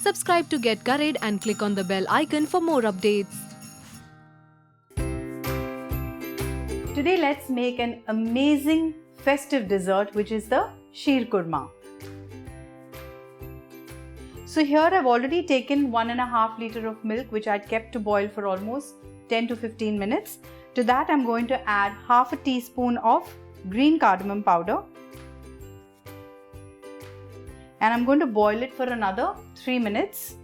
Subscribe to Get Curried and click on the bell icon for more updates. Today let's make an amazing festive dessert, which is the Sheer Khurma. So here I've already taken 1.5 liters of milk, which I'd kept to boil for almost 10 to 15 minutes. To that I'm going to add half a teaspoon of green cardamom powder. And I'm going to boil it for another 3 minutes.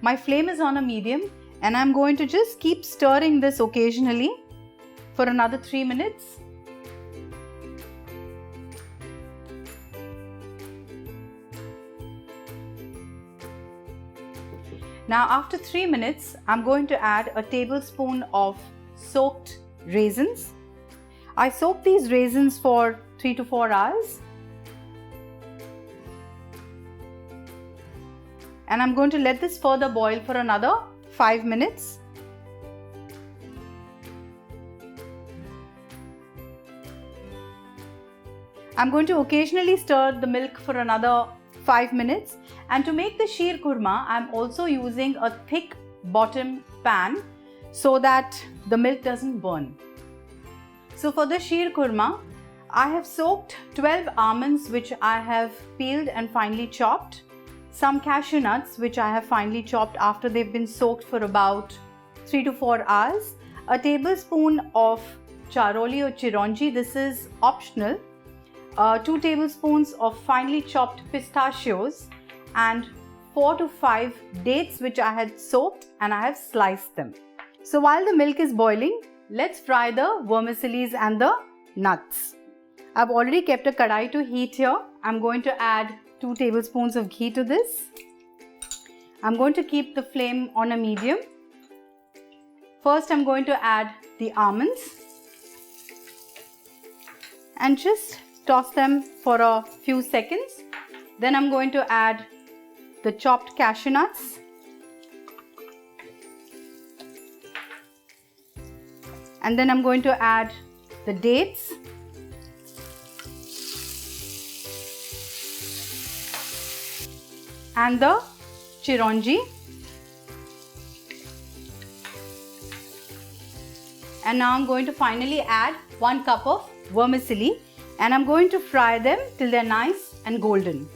My flame is on a medium and I'm going to just keep stirring this occasionally for another 3 minutes. Now after 3 minutes, I'm going to add a tablespoon of soaked raisins. I soak these raisins for 3 to 4 hours. And I'm going to let this further boil for another 5 minutes. I'm going to occasionally stir the milk for another 5 minutes. And to make the Sheer Khurma, I'm also using a thick bottom pan so that the milk doesn't burn. So for the Sheer Khurma, I have soaked 12 almonds which I have peeled and finely chopped. Some cashew nuts which I have finely chopped after they've been soaked for about 3 to 4 hours. A tablespoon of charoli or chironji, this is optional. 2 tablespoons of finely chopped pistachios and 4 to 5 dates which I had soaked and I have sliced them. So while the milk is boiling, let's fry the vermicellis and the nuts. I've already kept a kadai to heat here. I'm going to add 2 tablespoons of ghee to this. I'm going to keep the flame on a medium. First I'm going to add the almonds and just toss them for a few seconds. Then I'm going to add the chopped cashew nuts and then I'm going to add the dates and the chironji, and now I'm going to finally add 1 cup of vermicelli and I'm going to fry them till they're nice and golden.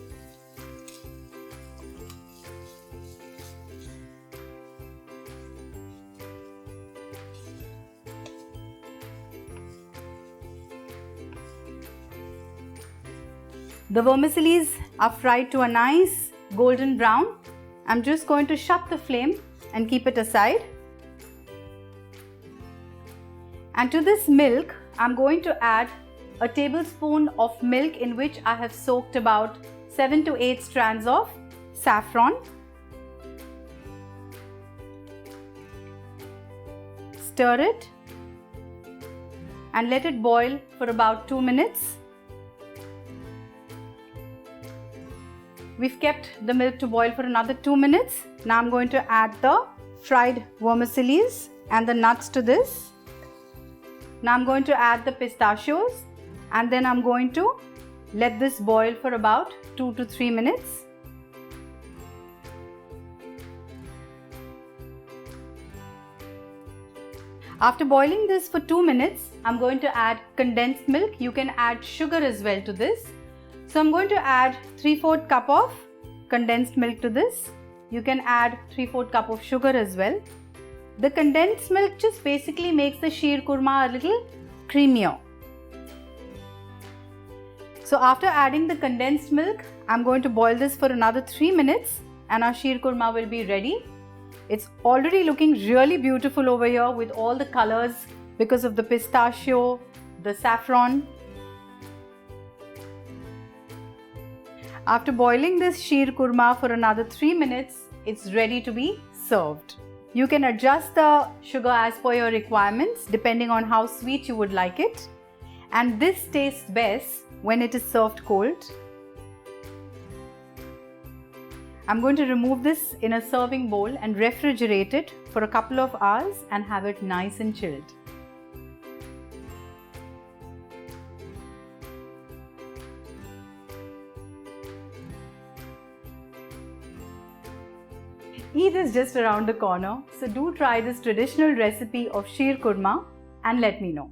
The vermicellis are fried to a nice golden brown. I'm just going to shut the flame and keep it aside. And to this milk, I'm going to add a tablespoon of milk in which I have soaked about 7 to 8 strands of saffron. Stir it and let it boil for about 2 minutes. We've kept the milk to boil for another 2 minutes. Now I'm going to add the fried vermicellis and the nuts to this. Now I'm going to add the pistachios and then I'm going to let this boil for about 2 to 3 minutes. After boiling this for 2 minutes, I'm going to add condensed milk. You can add sugar as well to this. So I'm going to add 3/4 cup of condensed milk to this. You can add 3/4 cup of sugar as well. The condensed milk just basically makes the Sheer Khurma a little creamier. So after adding the condensed milk, I'm going to boil this for another 3 minutes and our Sheer Khurma will be ready. It's already looking really beautiful over here with all the colors because of the pistachio, the saffron. After boiling this Sheer Khurma for another 3 minutes, it's ready to be served. You can adjust the sugar as per your requirements depending on how sweet you would like it. And this tastes best when it is served cold. I'm going to remove this in a serving bowl and refrigerate it for a couple of hours and have it nice and chilled. Eid is just around the corner, so do try this traditional recipe of Sheer Khurma and let me know.